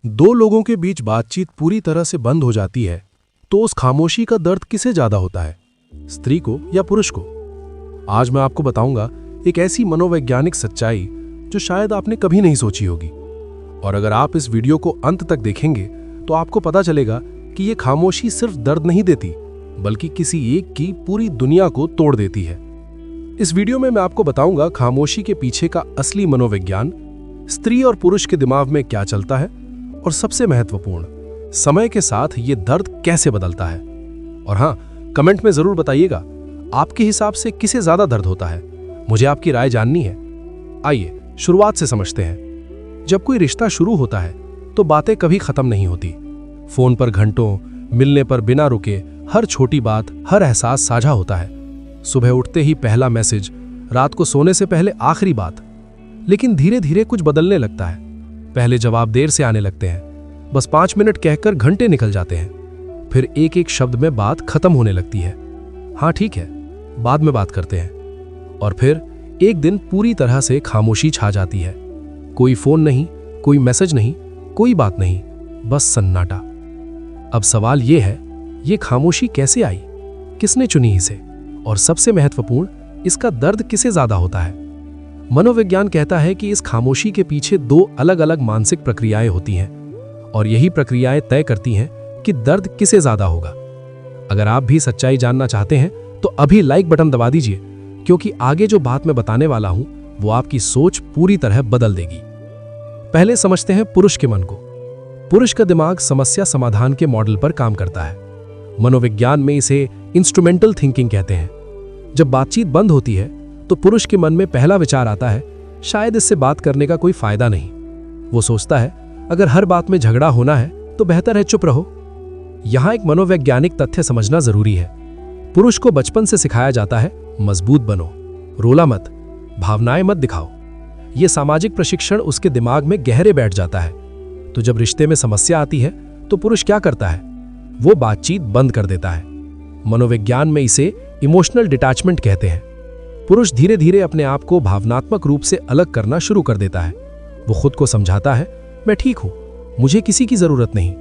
दो लोगों के बीच बातचीत पूरी तरह से बंद हो जाती है तो उस खामोशी का दर्द किसे ज्यादा होता है, स्त्री को या पुरुष को? आज मैं आपको बताऊंगा एक ऐसी मनोवैज्ञानिक सच्चाई जो शायद आपने कभी नहीं सोची होगी। और अगर आप इस वीडियो को अंत तक देखेंगे तो आपको पता चलेगा कि ये खामोशी सिर्फ दर्द नहीं देती बल्कि किसी एक की पूरी दुनिया को तोड़ देती है। इस वीडियो में मैं आपको बताऊंगा खामोशी के पीछे का असली मनोविज्ञान, स्त्री और पुरुष के दिमाग में क्या चलता है और सबसे महत्वपूर्ण, समय के साथ ये दर्द कैसे बदलता है। और हाँ, कमेंट में जरूर बताइएगा आपके हिसाब से किसे ज्यादा दर्द होता है। मुझे आपकी राय जाननी है। आइए शुरुआत से समझते हैं। जब कोई रिश्ता शुरू होता है तो बातें कभी खत्म नहीं होती। फोन पर घंटों, मिलने पर बिना रुके हर छोटी बात, हर एहसास साझा होता है। सुबह उठते ही पहला मैसेज, रात को सोने से पहले आखिरी बात। लेकिन धीरे धीरे कुछ बदलने लगता है। पहले जवाब देर से आने लगते हैं, बस 5 मिनट कहकर घंटे निकल जाते हैं। फिर एक एक शब्द में बात खत्म होने लगती है। हाँ ठीक है, बाद में बात करते हैं। और फिर एक दिन पूरी तरह से खामोशी छा जाती है। कोई फोन नहीं, कोई मैसेज नहीं, कोई बात नहीं, बस सन्नाटा। अब सवाल यह है, ये खामोशी कैसे आई, किसने चुनी इसे, और सबसे महत्वपूर्ण, इसका दर्द किसे ज्यादा होता है? मनोविज्ञान कहता है कि इस खामोशी के पीछे दो अलग अलग मानसिक प्रक्रियाएं होती हैं और यही प्रक्रियाएं तय करती हैं कि दर्द किसे ज्यादा होगा। अगर आप भी सच्चाई जानना चाहते हैं तो अभी लाइक बटन दबा दीजिए, क्योंकि आगे जो बात मैं बताने वाला हूं वो आपकी सोच पूरी तरह बदल देगी। पहले समझते हैं पुरुष के मन को। पुरुष का दिमाग समस्या समाधान के मॉडल पर काम करता है। मनोविज्ञान में इसे इंस्ट्रूमेंटल थिंकिंग कहते हैं। जब बातचीत बंद होती है तो पुरुष के मन में पहला विचार आता है, शायद इससे बात करने का कोई फायदा नहीं। वो सोचता है, अगर हर बात में झगड़ा होना है तो बेहतर है चुप रहो। यहां एक मनोवैज्ञानिक तथ्य समझना जरूरी है। पुरुष को बचपन से सिखाया जाता है, मजबूत बनो, रोला मत, भावनाएं मत दिखाओ। यह सामाजिक प्रशिक्षण उसके दिमाग में गहरे बैठ जाता है। तो जब रिश्ते में समस्या आती है तो पुरुष क्या करता है? वो बातचीत बंद कर देता है। मनोविज्ञान में इसे इमोशनल डिटैचमेंट कहते हैं। पुरुष धीरे धीरे अपने आप को भावनात्मक रूप से अलग करना शुरू कर देता है। वो खुद को समझाता है, मैं ठीक हूं, मुझे किसी की जरूरत नहीं।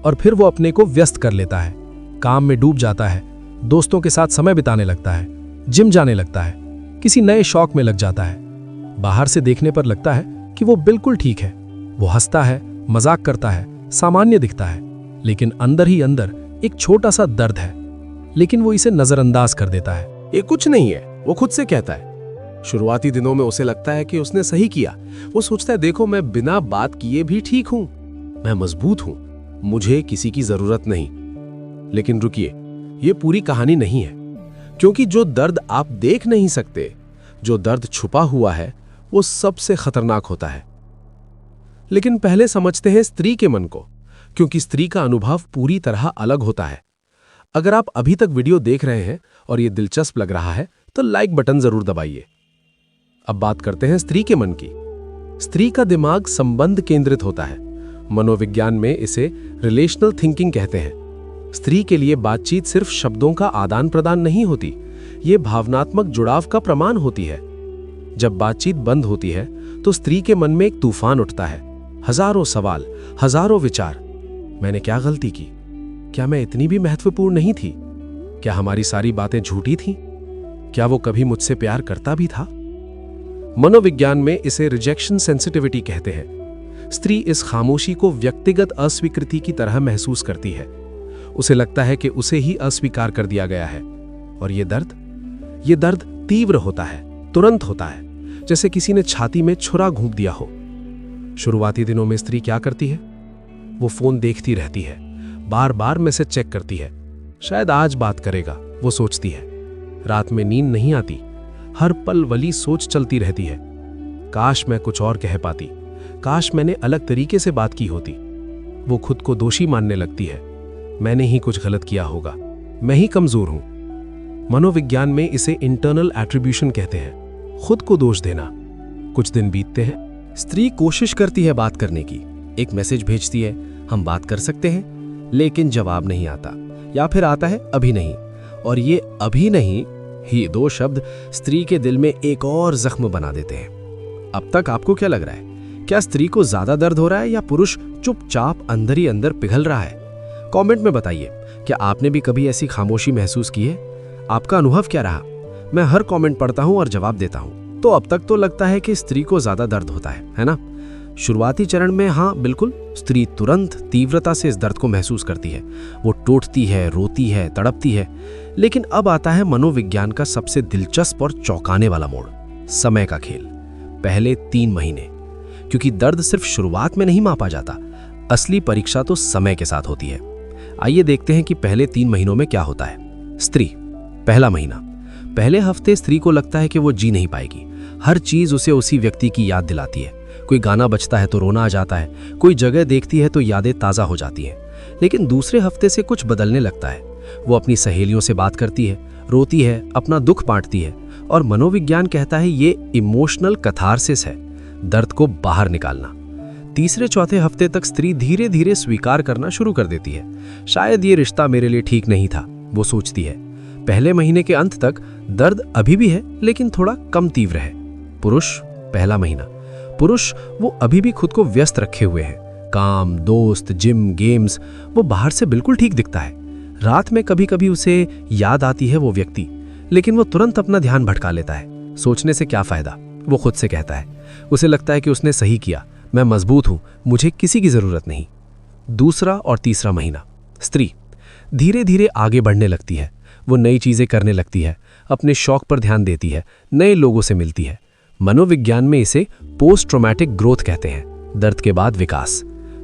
और फिर वो अपने को व्यस्त कर लेता है, काम में डूब जाता है, दोस्तों के साथ समय बिताने लगता है, जिम जाने लगता है, किसी नए शौक में लग जाता है। बाहर से देखने पर लगता है कि वो बिल्कुल ठीक है। वो हंसता है, मजाक करता है, सामान्य दिखता है, लेकिन अंदर ही अंदर एक छोटा सा दर्द है। लेकिन वो इसे नजरअंदाज कर देता है। ये कुछ नहीं है, वो खुद से कहता है। शुरुआती दिनों में उसे लगता है कि उसने सही किया। वो सोचता है, देखो मैं बिना बात किए भी ठीक हूं, मैं मजबूत हूं, मुझे किसी की जरूरत नहीं। लेकिन रुकिए, ये पूरी कहानी नहीं है। क्योंकि जो दर्द आप देख नहीं सकते, जो दर्द छुपा हुआ है, वो सबसे खतरनाक होता है। लेकिन पहले समझते हैं स्त्री के मन को, क्योंकि स्त्री का अनुभव पूरी तरह अलग होता है। अगर आप अभी तक वीडियो देख रहे हैं और ये दिलचस्प लग रहा है तो लाइक बटन जरूर दबाइए। अब बात करते हैं स्त्री के मन की। स्त्री का दिमाग संबंध केंद्रित होता है। मनोविज्ञान में इसे रिलेशनल थिंकिंग कहते हैं। स्त्री के लिए बातचीत सिर्फ शब्दों का आदान प्रदान नहीं होती, ये भावनात्मक जुड़ाव का प्रमाण होती है। जब बातचीत बंद होती है तो स्त्री के मन में एक तूफान उठता है। हजारों सवाल, हजारों विचार। मैंने क्या गलती की? क्या मैं इतनी भी महत्वपूर्ण नहीं थी? क्या हमारी सारी बातें झूठी थीं? क्या वो कभी मुझसे प्यार करता भी था? मनोविज्ञान में इसे रिजेक्शन सेंसिटिविटी कहते हैं। स्त्री इस खामोशी को व्यक्तिगत अस्वीकृति की तरह महसूस करती है। उसे लगता है कि उसे ही अस्वीकार कर दिया गया है। और ये दर्द तीव्र होता है, तुरंत होता है, जैसे किसी ने छाती में छुरा घूंप दिया हो। शुरुआती दिनों में स्त्री क्या करती है? वो फोन देखती रहती है, बार बार मैसेज चेक करती है। शायद आज बात करेगा, वो सोचती है। रात में नींद नहीं आती, हर पल वही सोच चलती रहती है। काश मैं कुछ और कह पाती, काश मैंने अलग तरीके से बात की होती। वो खुद को दोषी मानने लगती है। मैंने ही कुछ गलत किया होगा, मैं ही कमजोर हूं। मनोविज्ञान में इसे इंटरनल एट्रीब्यूशन कहते हैं, खुद को दोष देना। कुछ दिन बीतते हैं, स्त्री कोशिश करती है बात करने की। एक मैसेज भेजती है, हम बात कर सकते हैं, लेकिन जवाब नहीं आता, या फिर आता है अभी नहीं। और ये अभी नहीं ही 2 शब्द स्त्री के दिल में एक और जख्म बना देते हैं। अब तक आपको क्या लग रहा है क्या स्त्री को ज्यादा दर्द हो रहा है या पुरुष चुपचाप अंदर ही अंदर पिघल रहा है? कमेंट में बताइए, क्या आपने भी कभी ऐसी खामोशी महसूस की है? आपका अनुभव क्या रहा? मैं हर कमेंट पढ़ता हूं और जवाब देता हूं। तो अब तक तो लगता है कि स्त्री को ज्यादा दर्द होता है ना? शुरुआती चरण में हाँ बिल्कुल, स्त्री तुरंत तीव्रता से इस दर्द को महसूस करती है। वो टूटती है, रोती है, तड़पती है। लेकिन अब आता है मनोविज्ञान का सबसे दिलचस्प और चौंकाने वाला मोड़, समय का खेल। पहले 3 महीने, क्योंकि दर्द सिर्फ शुरुआत में नहीं मापा जाता, असली परीक्षा तो समय के साथ होती है। आइए देखते हैं कि पहले 3 महीनों में क्या होता है। स्त्री, पहला महीना। पहले हफ्ते स्त्री को लगता है कि वो जी नहीं पाएगी। हर चीज उसे उसी व्यक्ति की याद दिलाती है। कोई गाना बजता है तो रोना आ जाता है, कोई जगह देखती है तो यादें ताज़ा हो जाती हैं। लेकिन दूसरे हफ्ते से कुछ बदलने लगता है। वो अपनी सहेलियों से बात करती है, रोती है, अपना दुख बांटती है, और मनोविज्ञान कहता है ये इमोशनल कथारसिस है, दर्द को बाहर निकालना। तीसरे चौथे हफ्ते तक स्त्री धीरे धीरे स्वीकार करना शुरू कर देती है। शायद ये रिश्ता मेरे लिए ठीक नहीं था, वो सोचती है। पहले महीने के अंत तक दर्द अभी भी है, लेकिन थोड़ा कम तीव्र है। पुरुष, पहला महीना। पुरुष, वो अभी भी खुद को व्यस्त रखे हुए हैं। काम, दोस्त, जिम, गेम्स, वो बाहर से बिल्कुल ठीक दिखता है। रात में कभी कभी उसे याद आती है वो व्यक्ति, लेकिन वो तुरंत अपना ध्यान भटका लेता है। सोचने से क्या फायदा, वो खुद से कहता है। उसे लगता है कि उसने सही किया, मैं मजबूत हूं, मुझे किसी की जरूरत नहीं। दूसरा और तीसरा महीना। स्त्री धीरे धीरे आगे बढ़ने लगती है। वो नई चीजें करने लगती है, अपने शौक पर ध्यान देती है, नए लोगों से मिलती है। मनोविज्ञान में इसे पोस्ट ट्रॉमेटिक ग्रोथ कहते हैं, दर्द के बाद विकास।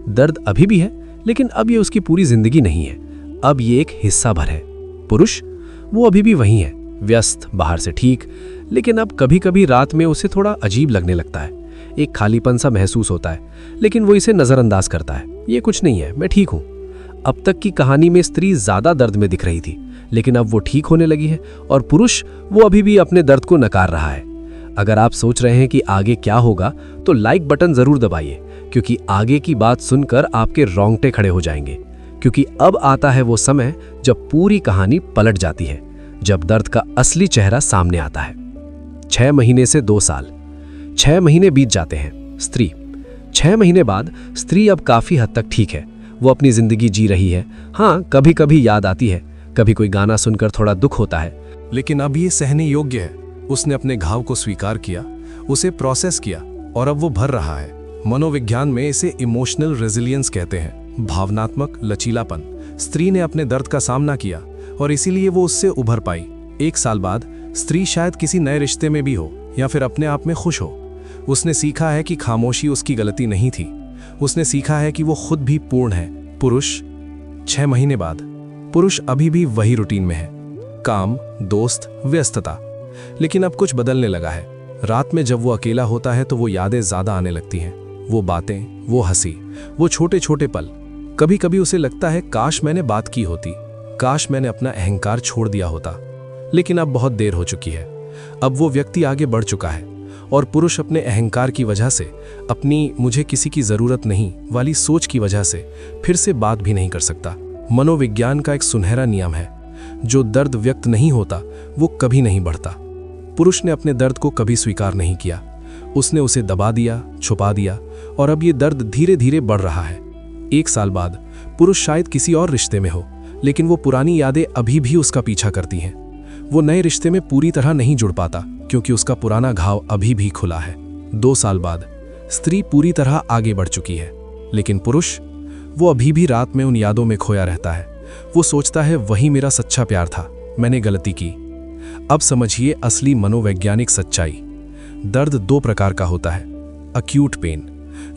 दर्द अभी भी है, लेकिन अब ये उसकी पूरी जिंदगी नहीं है, अब ये एक हिस्सा भर है। पुरुष, वो अभी भी वही है, व्यस्त, बाहर से ठीक, लेकिन अब कभी कभी रात में उसे थोड़ा अजीब लगने लगता है। एक खालीपन सा महसूस होता है, लेकिन वो इसे नजरअंदाज करता है। ये कुछ नहीं है, मैं ठीक हूं। अब तक की कहानी में स्त्री ज्यादा दर्द में दिख रही थी, लेकिन अब वो ठीक होने लगी है, और पुरुष, वो अभी भी अपने दर्द को नकार रहा है। अगर आप सोच रहे हैं कि आगे क्या होगा, तो लाइक बटन जरूर दबाइए, क्योंकि आगे की बात सुनकर आपके रोंगटे खड़े हो जाएंगे। क्योंकि अब आता है वो समय जब पूरी कहानी पलट जाती है, जब दर्द का असली चेहरा सामने आता है। 6 महीने से 2 साल। 6 महीने बीत जाते हैं। स्त्री, 6 महीने बाद स्त्री अब काफी हद तक ठीक है। वो अपनी जिंदगी जी रही है। हाँ, कभी कभी याद आती है, कभी कोई गाना सुनकर थोड़ा दुख होता है, लेकिन अब ये सहने योग्य है। उसने अपने घाव को स्वीकार किया, उसे प्रोसेस किया, और अब वो भर रहा है। मनोविज्ञान में इसे इमोशनल रेजिलियंस कहते हैं, भावनात्मक लचीलापन। स्त्री ने अपने दर्द का सामना किया, और इसीलिए वो उससे उभर पाई। 1 साल बाद स्त्री शायद किसी नए रिश्ते में भी हो, या फिर अपने आप में खुश हो। उसने सीखा है कि खामोशी उसकी गलती नहीं थी। उसने सीखा है कि वो खुद भी पूर्ण है। पुरुष, 6 महीने बाद। पुरुष अभी भी वही रूटीन में है, काम, दोस्त, व्यस्तता। लेकिन अब कुछ बदलने लगा है। रात में जब वो अकेला होता है तो वो यादें ज्यादा आने लगती हैं। वो बातें, वो हंसी, वो छोटे छोटे पल। कभी कभी उसे लगता है काश मैंने बात की होती, काश मैंने अपना अहंकार छोड़ दिया होता। लेकिन अब बहुत देर हो चुकी है। अब वो व्यक्ति आगे बढ़ चुका है, और पुरुष अपने अहंकार की वजह से, अपनी मुझे किसी की जरूरत नहीं वाली सोच की वजह से फिर से बात भी नहीं कर सकता। मनोविज्ञान का एक सुनहरा नियम है, जो दर्द व्यक्त नहीं होता वो कभी नहीं बढ़ता। पुरुष ने अपने दर्द को कभी स्वीकार नहीं किया। उसने उसे दबा दिया, छुपा दिया, और अब ये दर्द धीरे धीरे बढ़ रहा है। 1 साल बाद पुरुष शायद किसी और रिश्ते में हो, लेकिन वो पुरानी यादें अभी भी उसका पीछा करती हैं। वो नए रिश्ते में पूरी तरह नहीं जुड़ पाता, क्योंकि उसका पुराना घाव अभी भी खुला है। 2 साल बाद स्त्री पूरी तरह आगे बढ़ चुकी है, लेकिन पुरुष, वो अभी भी रात में उन यादों में खोया रहता है। वो सोचता है वही मेरा सच्चा प्यार था, मैंने गलती की। अब समझिए असली मनोवैज्ञानिक सच्चाई। दर्द 2 प्रकार का होता है। अक्यूट पेन,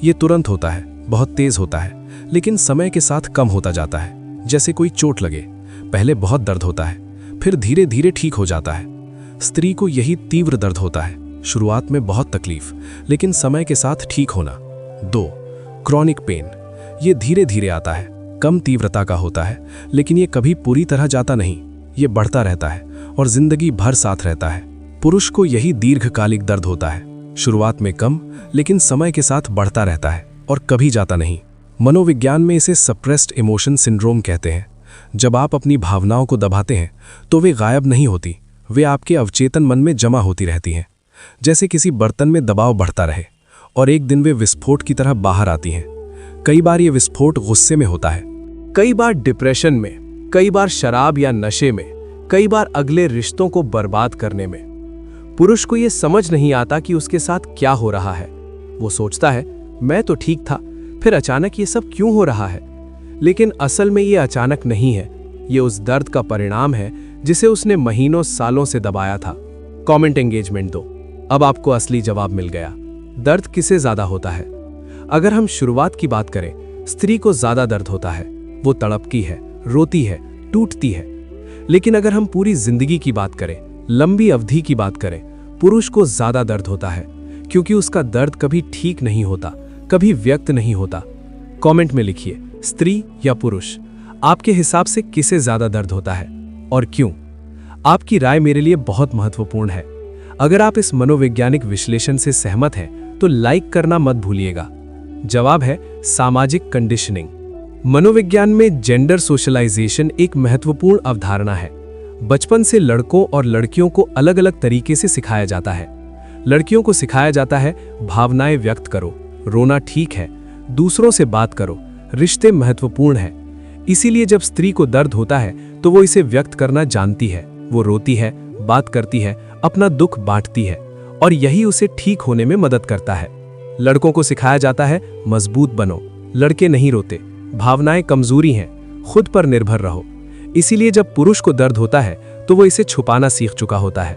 ये तुरंत होता है, बहुत तेज होता है, लेकिन समय के साथ कम होता जाता है। जैसे कोई चोट लगे, पहले बहुत दर्द होता है, फिर धीरे धीरे ठीक हो जाता है। स्त्री को यही तीव्र दर्द होता है, शुरुआत में बहुत तकलीफ, लेकिन समय के साथ ठीक होना। 2, क्रॉनिक पेन, ये धीरे धीरे आता है, कम तीव्रता का होता है, लेकिन ये कभी पूरी तरह जाता नहीं। ये बढ़ता रहता है और जिंदगी भर साथ रहता है। पुरुष को यही दीर्घकालिक दर्द होता है, शुरुआत में कम, लेकिन समय के साथ बढ़ता रहता है और कभी जाता नहीं। मनोविज्ञान में इसे सप्रेस्ड इमोशन सिंड्रोम कहते हैं। जब आप अपनी भावनाओं को दबाते हैं तो वे गायब नहीं होती, वे आपके अवचेतन मन में जमा होती रहती हैं, जैसे किसी बर्तन में दबाव बढ़ता रहे, और एक दिन वे विस्फोट की तरह बाहर आती हैं। कई बार ये विस्फोट गुस्से में होता है, कई बार डिप्रेशन में, कई बार शराब या नशे में, कई बार अगले रिश्तों को बर्बाद करने में। पुरुष को यह समझ नहीं आता कि उसके साथ क्या हो रहा है। वो सोचता है मैं तो ठीक था, फिर अचानक ये सब क्यों हो रहा है। लेकिन असल में ये अचानक नहीं है, ये उस दर्द का परिणाम है जिसे उसने महीनों सालों से दबाया था। कमेंट एंगेजमेंट दो, अब आपको असली जवाब मिल गया। दर्द किसे ज्यादा होता है? अगर हम शुरुआत की बात करें, स्त्री को ज्यादा दर्द होता है। वो तड़पती है, रोती है, टूटती है। लेकिन अगर हम पूरी जिंदगी की बात करें, लंबी अवधि की बात करें, पुरुष को ज्यादा दर्द होता है, क्योंकि उसका दर्द कभी ठीक नहीं होता, कभी व्यक्त नहीं होता। कमेंट में लिखिए, स्त्री या पुरुष, आपके हिसाब से किसे ज्यादा दर्द होता है और क्यों? आपकी राय मेरे लिए बहुत महत्वपूर्ण है। अगर आप इस मनोवैज्ञानिक विश्लेषण से सहमत हैं तो लाइक करना मत भूलिएगा। जवाब है सामाजिक कंडीशनिंग। मनोविज्ञान में जेंडर सोशलाइजेशन एक महत्वपूर्ण अवधारणा है। बचपन से लड़कों और लड़कियों को अलग अलग तरीके से सिखाया जाता है। लड़कियों को सिखाया जाता है भावनाएं व्यक्त करो, रोना ठीक है, दूसरों से बात करो, रिश्ते महत्वपूर्ण है। इसीलिए जब स्त्री को दर्द होता है तो वो इसे व्यक्त करना जानती है। वो रोती है, बात करती है, अपना दुख बांटती है और यही उसे ठीक होने में मदद करता है। लड़कों को सिखाया जाता है मजबूत बनो, लड़के नहीं रोते, भावनाएं कमजोरी हैं, खुद पर निर्भर रहो। इसीलिए जब पुरुष को दर्द होता है तो वो इसे छुपाना सीख चुका होता है।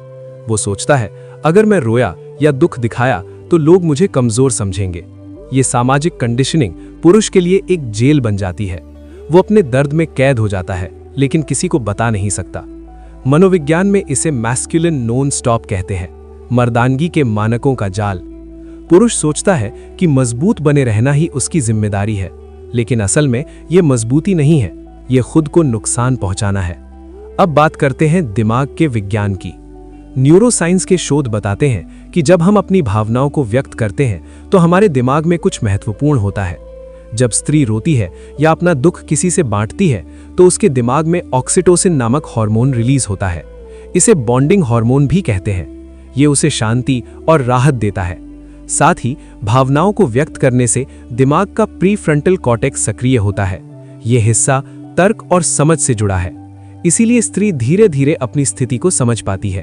वो सोचता है अगर मैं रोया या दुख दिखाया तो लोग मुझे कमजोर समझेंगे। ये सामाजिक कंडीशनिंग पुरुष के लिए एक जेल बन जाती है। वो अपने दर्द में कैद हो जाता है, लेकिन किसी को बता नहीं सकता। मनोविज्ञान में इसे मैस्कुलिन नॉन स्टॉप कहते हैं, मर्दानगी के मानकों का जाल। पुरुष सोचता है कि मजबूत बने रहना ही उसकी जिम्मेदारी है, लेकिन असल में यह मजबूती नहीं है, यह खुद को नुकसान पहुंचाना है। अब बात करते हैं दिमाग के विज्ञान की। न्यूरोसाइंस के शोध बताते हैं कि जब हम अपनी भावनाओं को व्यक्त करते हैं तो हमारे दिमाग में कुछ महत्वपूर्ण होता है। जब स्त्री रोती है या अपना दुख किसी से बांटती है तो उसके दिमाग में ऑक्सीटोसिन नामक हार्मोन रिलीज होता है। इसे बॉन्डिंग हार्मोन भी कहते हैं। ये उसे शांति और राहत देता है। साथ ही भावनाओं को व्यक्त करने से दिमाग का प्रीफ्रंटल कॉर्टेक्स सक्रिय होता है। यह हिस्सा तर्क और समझ से जुड़ा है। इसीलिए स्त्री धीरे धीरे अपनी स्थिति को समझ पाती है।